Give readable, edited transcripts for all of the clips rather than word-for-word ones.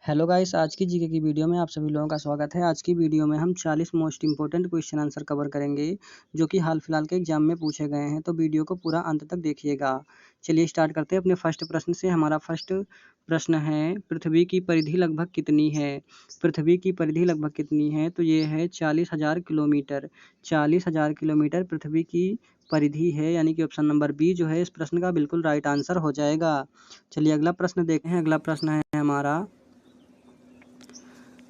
Hello guys, आज की GK की वीडियो में आप सभी लोगों का स्वागत है। आज की वीडियो में हम 40 most important question answer cover करेंगे जो कि हाल फिलहाल के एग्जाम में पूछे गए हैं। तो वीडियो को पूरा अंत तक देखिएगा। चलिए स्टार्ट करते हैं अपने फर्स्ट प्रश्न से। हमारा फर्स्ट प्रश्न है, पृथ्वी की परिधि लगभग कितनी है? पृथ्वी की परिधि लगभग कितनी है? तो ये है 40,000 किलोमीटर। 40,000 किलोमीटर पृथ्वी की परिधि है, यानी कि ऑप्शन नंबर बी जो है इस प्रश्न का बिल्कुल राइट आंसर हो जाएगा। चलिए अगला प्रश्न देखते हैं। अगला प्रश्न है हमारा,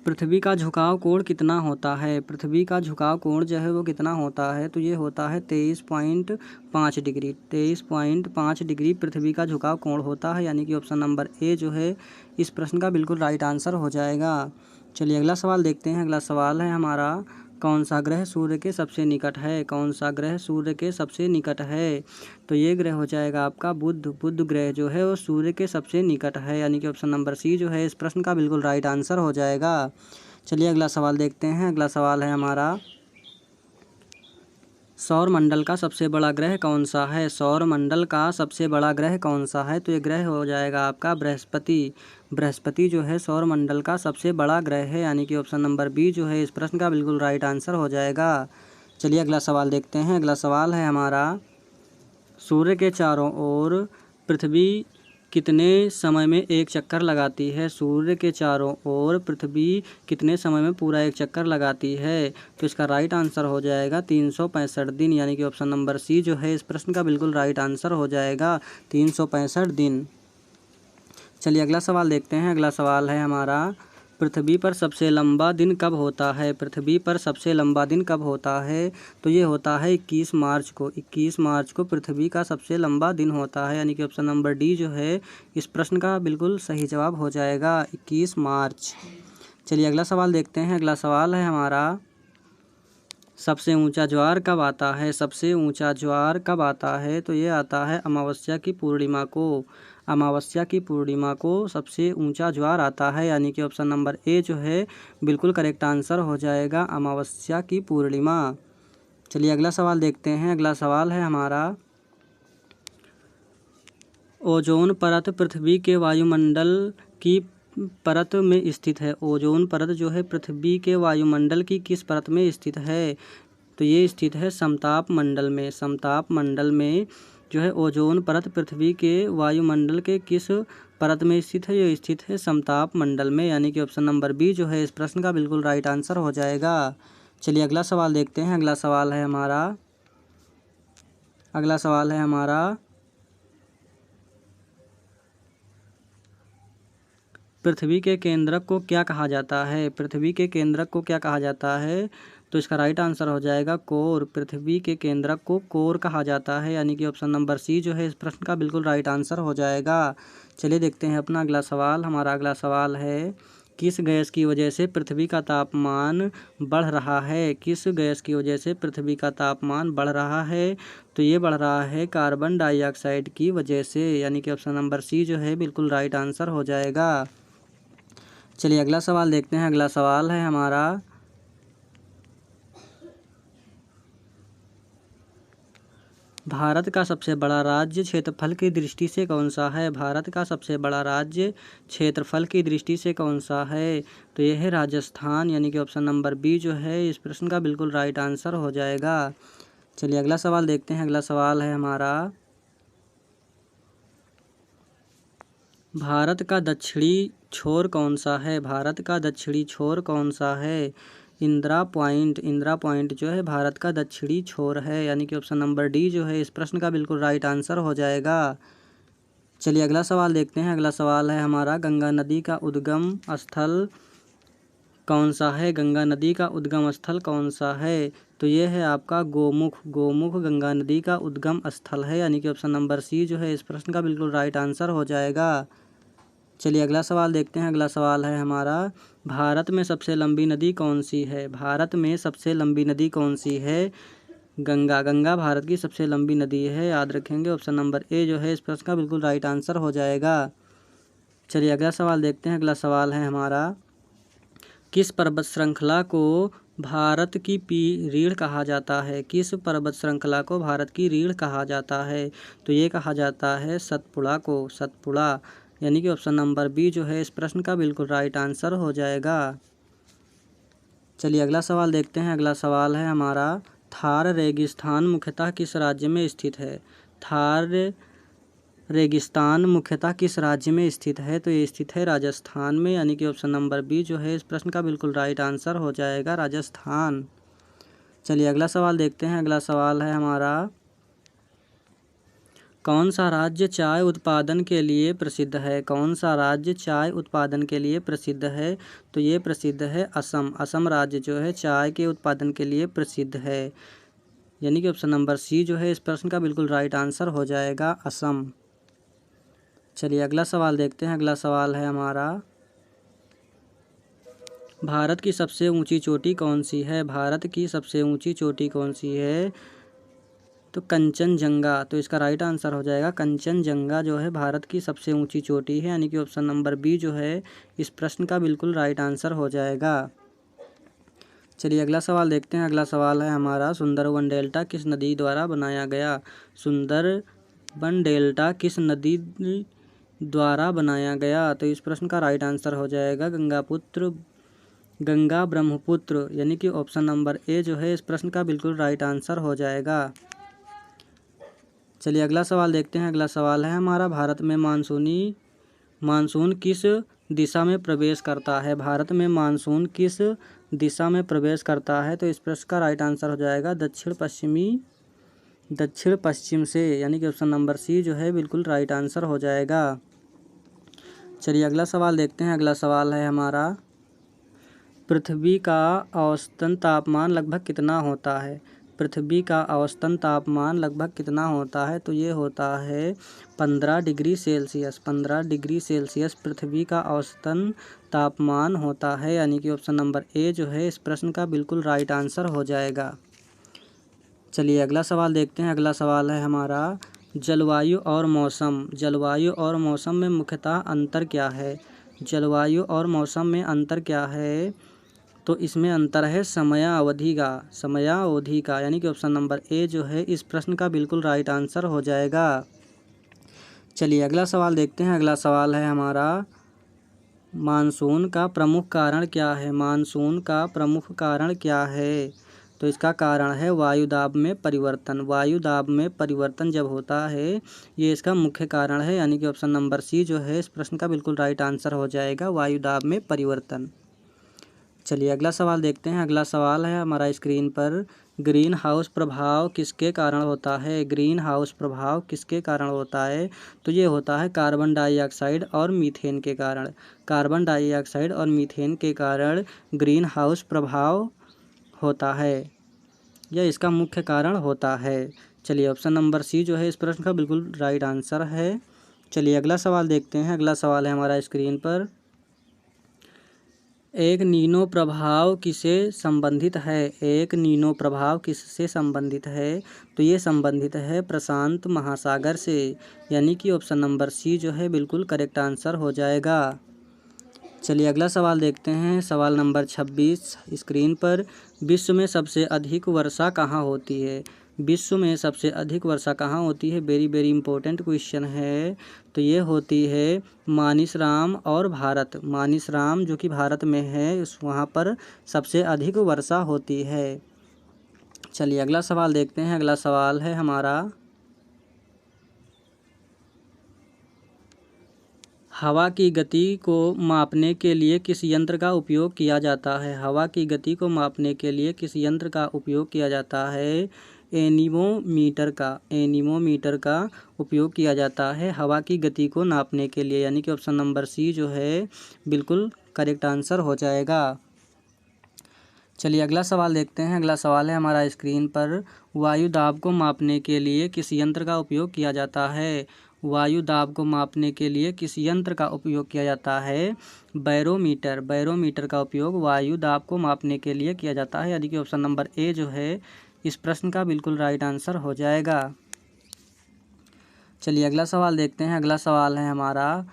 पृथ्वी का झुकाव कोण कितना होता है? पृथ्वी का झुकाव कोण जो है वो कितना होता है? तो ये होता है 23.5 डिग्री। 23.5 डिग्री पृथ्वी का झुकाव कोण होता है, यानी कि ऑप्शन नंबर ए जो है इस प्रश्न का बिल्कुल राइट आंसर हो जाएगा। चलिए अगला सवाल देखते हैं। अगला सवाल है हमारा, कौन सा ग्रह सूर्य के सबसे निकट है? कौन सा ग्रह सूर्य के सबसे निकट है? तो ये ग्रह हो जाएगा आपका बुध। बुध ग्रह जो है वो सूर्य के सबसे निकट है, यानी कि ऑप्शन नंबर सी जो है इस प्रश्न का बिल्कुल राइट आंसर हो जाएगा। चलिए अगला सवाल देखते हैं। अगला सवाल है हमारा, सौर मंडल का सबसे बड़ा ग्रह कौन सा है? सौर मंडल का सबसे बड़ा ग्रह कौन सा है? तो ये ग्रह हो जाएगा आपका बृहस्पति। बृहस्पति जो है सौर मंडल का सबसे बड़ा ग्रह है, यानी कि ऑप्शन नंबर बी जो है इस प्रश्न का बिल्कुल राइट आंसर हो जाएगा। चलिए अगला सवाल देखते हैं। अगला सवाल है हमारा, सूर्य के चारों ओर पृथ्वी कितने समय में एक चक्कर लगाती है? सूर्य के चारों ओर पृथ्वी कितने समय में पूरा एक चक्कर लगाती है? तो इसका राइट आंसर हो जाएगा 365 दिन, यानी कि ऑप्शन नंबर सी जो है इस प्रश्न का बिल्कुल राइट आंसर हो जाएगा 365 दिन। चलिए अगला सवाल देखते हैं। अगला सवाल है हमारा, पृथ्वी पर सबसे लंबा दिन कब होता है? पृथ्वी पर सबसे लंबा दिन कब होता है? तो ये होता है 21 मार्च को। 21 मार्च को पृथ्वी का सबसे लंबा दिन होता है, यानी कि ऑप्शन नंबर डी जो है इस प्रश्न का बिल्कुल सही जवाब हो जाएगा 21 मार्च। चलिए अगला सवाल देखते हैं। अगला सवाल है हमारा, सबसे ऊंचा ज्वार कब आता है? सबसे ऊंचा ज्वार कब आता है? तो ये आता है अमावस्या की पूर्णिमा को। अमावस्या की पूर्णिमा को सबसे ऊंचा ज्वार आता है, यानी कि ऑप्शन नंबर ए जो है बिल्कुल करेक्ट आंसर हो जाएगा अमावस्या की पूर्णिमा। चलिए अगला सवाल देखते हैं। अगला सवाल है हमारा, ओजोन परत पृथ्वी के वायुमंडल की परत में स्थित है। ओजोन परत जो है पृथ्वी के वायुमंडल की किस परत में स्थित है? तो ये स्थित है समताप मंडल में। समताप मंडल में जो है ओजोन परत पृथ्वी के वायुमंडल के किस परत में स्थित है? ये स्थित है समताप मंडल में, यानी कि ऑप्शन नंबर बी जो है इस प्रश्न का बिल्कुल राइट आंसर हो जाएगा। चलिए अगला सवाल देखते हैं। अगला सवाल है हमारा, अगला सवाल है हमारा, पृथ्वी के केंद्रक को क्या कहा जाता है? पृथ्वी के केंद्रक को क्या कहा जाता है? तो इसका राइट आंसर हो जाएगा कोर। पृथ्वी के केंद्रक को कोर कहा जाता है, यानी कि ऑप्शन नंबर सी जो है इस प्रश्न का बिल्कुल राइट आंसर हो जाएगा। चलिए देखते हैं अपना अगला सवाल। हमारा अगला सवाल है, किस गैस की वजह से पृथ्वी का तापमान बढ़ रहा है? किस गैस की वजह से पृथ्वी का तापमान बढ़ रहा है? तो ये बढ़ रहा है कार्बन डाइऑक्साइड की वजह से, यानी कि ऑप्शन नंबर सी जो है बिल्कुल राइट आंसर हो जाएगा। चलिए अगला सवाल देखते हैं। अगला सवाल है हमारा, भारत का सबसे बड़ा राज्य क्षेत्रफल की दृष्टि से कौन सा है? भारत का सबसे बड़ा राज्य क्षेत्रफल की दृष्टि से कौन सा है? तो यह है राजस्थान, यानी कि ऑप्शन नंबर बी जो है इस प्रश्न का बिल्कुल राइट आंसर हो जाएगा। चलिए अगला सवाल देखते हैं। अगला सवाल है हमारा, भारत का दक्षिणी छोर कौन सा है? भारत का दक्षिणी छोर कौन सा है? इंदिरा पॉइंट। इंदिरा पॉइंट जो है भारत का दक्षिणी छोर है, यानी कि ऑप्शन नंबर डी जो है इस प्रश्न का बिल्कुल राइट आंसर हो जाएगा। चलिए अगला सवाल देखते हैं। अगला सवाल है हमारा, गंगा नदी का उद्गम स्थल कौन सा है? गंगा नदी का उद्गम स्थल कौन सा है? तो ये है आपका गोमुख। गोमुख गंगा नदी का उद्गम स्थल है, यानी कि ऑप्शन नंबर सी जो है इस प्रश्न का बिल्कुल राइट आंसर हो जाएगा। चलिए अगला सवाल देखते हैं। अगला सवाल है हमारा, भारत में सबसे लंबी नदी कौन सी है? भारत में सबसे लंबी नदी कौन सी है? गंगा। गंगा भारत की सबसे लंबी नदी है, याद रखेंगे। ऑप्शन नंबर ए जो है इस प्रश्न का बिल्कुल राइट आंसर हो जाएगा। चलिए अगला सवाल देखते हैं। अगला सवाल है हमारा, किस पर्वत श्रृंखला को भारत की रीढ़ कहा जाता है? किस पर्वत श्रृंखला को भारत की रीढ़ कहा जाता है? तो ये कहा जाता है सतपुड़ा को। सतपुड़ा, यानी कि ऑप्शन नंबर बी जो है इस प्रश्न का बिल्कुल राइट आंसर हो जाएगा। चलिए अगला सवाल देखते हैं। अगला सवाल है हमारा, थार रेगिस्तान मुख्यतः किस राज्य में स्थित है? थार रेगिस्तान मुख्यतः किस राज्य में स्थित है? तो ये स्थित है राजस्थान में, यानी कि ऑप्शन नंबर बी जो है इस प्रश्न का बिल्कुल राइट आंसर हो जाएगा, राजस्थान। चलिए अगला सवाल देखते हैं। अगला सवाल है हमारा, कौन सा राज्य चाय उत्पादन के लिए प्रसिद्ध है? कौन सा राज्य चाय उत्पादन के लिए प्रसिद्ध है? तो ये प्रसिद्ध है असम। असम राज्य जो है चाय के उत्पादन के लिए प्रसिद्ध है, यानी कि ऑप्शन नंबर सी जो है इस प्रश्न का बिल्कुल राइट आंसर हो जाएगा, असम। चलिए अगला सवाल देखते हैं। अगला सवाल है हमारा, भारत की सबसे ऊंची चोटी कौन सी है? भारत की सबसे ऊंची चोटी कौन सी है? तो कंचनजंगा। तो इसका राइट आंसर हो जाएगा कंचनजंगा जो है भारत की सबसे ऊंची चोटी है, यानी कि ऑप्शन नंबर बी जो है इस प्रश्न का बिल्कुल राइट आंसर हो जाएगा। चलिए अगला सवाल देखते हैं। अगला सवाल है हमारा, सुंदरबन डेल्टा किस नदी द्वारा बनाया गया? सुंदरबन डेल्टा किस नदी द्वारा बनाया गया? तो इस प्रश्न का राइट आंसर हो जाएगा गंगा ब्रह्मपुत्र, यानी कि ऑप्शन नंबर ए जो है इस प्रश्न का बिल्कुल राइट आंसर हो जाएगा। चलिए अगला सवाल देखते हैं। अगला सवाल है हमारा, भारत में मानसून किस दिशा में प्रवेश करता है? भारत में मानसून किस दिशा में प्रवेश करता है? तो इस प्रश्न का राइट आंसर हो जाएगा दक्षिण पश्चिम से, यानी कि ऑप्शन नंबर सी जो है बिल्कुल राइट आंसर हो जाएगा। चलिए अगला सवाल देखते हैं। अगला सवाल है हमारा, पृथ्वी का औसतन तापमान लगभग कितना होता है? पृथ्वी का औसतन तापमान लगभग कितना होता है? तो ये होता है 15 डिग्री सेल्सियस। 15 डिग्री सेल्सियस पृथ्वी का औसतन तापमान होता है, यानी कि ऑप्शन नंबर ए जो है इस प्रश्न का बिल्कुल राइट आंसर हो जाएगा। चलिए अगला सवाल देखते हैं। अगला सवाल है हमारा, जलवायु और मौसम में मुख्यतः अंतर क्या है? जलवायु और मौसम में अंतर क्या है? तो इसमें अंतर है समयावधि का, यानी कि ऑप्शन नंबर ए जो है इस प्रश्न का बिल्कुल राइट आंसर हो जाएगा। चलिए अगला सवाल देखते हैं। अगला सवाल है हमारा, मानसून का प्रमुख कारण क्या है? मानसून का प्रमुख कारण क्या है? तो इसका कारण है वायुदाब में परिवर्तन। वायुदाब में परिवर्तन जब होता है ये इसका मुख्य कारण है, यानी कि ऑप्शन नंबर सी जो है इस प्रश्न का बिल्कुल राइट आंसर हो जाएगा, वायुदाब में परिवर्तन। चलिए अगला सवाल देखते हैं। अगला सवाल है हमारा स्क्रीन पर, ग्रीन हाउस प्रभाव किसके कारण होता है? ग्रीन हाउस प्रभाव किसके कारण होता है? तो ये होता है कार्बन डाइऑक्साइड और मीथेन के कारण। कार्बन डाइऑक्साइड और मीथेन के कारण ग्रीन हाउस प्रभाव होता है, यह इसका मुख्य कारण होता है। चलिए ऑप्शन नंबर सी जो है इस प्रश्न का बिल्कुल राइट आंसर है। चलिए अगला सवाल देखते हैं। अगला सवाल है हमारा स्क्रीन पर, एक नीनो प्रभाव किससे संबंधित है? एक नीनो प्रभाव किससे संबंधित है? तो ये संबंधित है प्रशांत महासागर से, यानी कि ऑप्शन नंबर सी जो है बिल्कुल करेक्ट आंसर हो जाएगा। चलिए अगला सवाल देखते हैं। सवाल नंबर 26 स्क्रीन पर, विश्व में सबसे अधिक वर्षा कहाँ होती है? विश्व में सबसे अधिक वर्षा कहाँ होती है? वेरी वेरी इंपॉर्टेंट क्वेश्चन है। तो ये होती है मानिसराम और भारत। मानिसराम जो कि भारत में है, उस वहाँ पर सबसे अधिक वर्षा होती है। चलिए अगला सवाल देखते हैं। अगला सवाल है हमारा, हवा की गति को मापने के लिए किस यंत्र का उपयोग किया जाता है? हवा की गति को मापने के लिए किस यंत्र का उपयोग किया जाता है? एनीमोमीटर का उपयोग किया जाता है हवा की गति को नापने के लिए, यानी कि ऑप्शन नंबर सी जो है बिल्कुल करेक्ट आंसर हो जाएगा। चलिए अगला सवाल देखते हैं। अगला सवाल है हमारा स्क्रीन पर, वायु दाब को मापने के लिए किस यंत्र का उपयोग किया जाता है? वायु दाब को मापने के लिए किस यंत्र का उपयोग किया जाता है? बैरोमीटर का उपयोग वायु दाब को मापने के लिए किया जाता है, यानी कि ऑप्शन नंबर ए जो है इस प्रश्न का बिल्कुल राइट आंसर हो जाएगा। चलिए अगला सवाल देखते हैं। अगला सवाल है हमारा,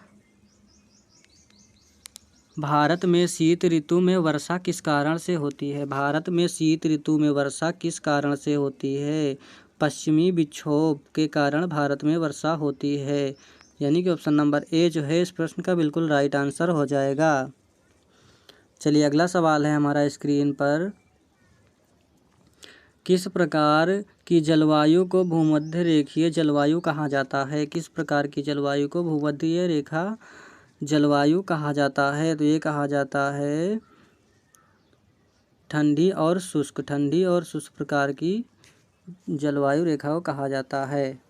भारत में शीत ऋतु में वर्षा किस कारण से होती है? भारत में शीत ऋतु में वर्षा किस कारण से होती है? पश्चिमी विक्षोभ के कारण भारत में वर्षा होती है, यानी कि ऑप्शन नंबर ए जो है इस प्रश्न का बिल्कुल राइट आंसर हो जाएगा। चलिए अगला सवाल है हमारा स्क्रीन पर। किस प्रकार की जलवायु को भूमध्य रेखीय जलवायु कहा जाता है? किस प्रकार की जलवायु को भूमध्य रेखा जलवायु कहा जाता है? तो ये कहा जाता है ठंडी और शुष्क प्रकार की जलवायु रेखा को कहा जाता है।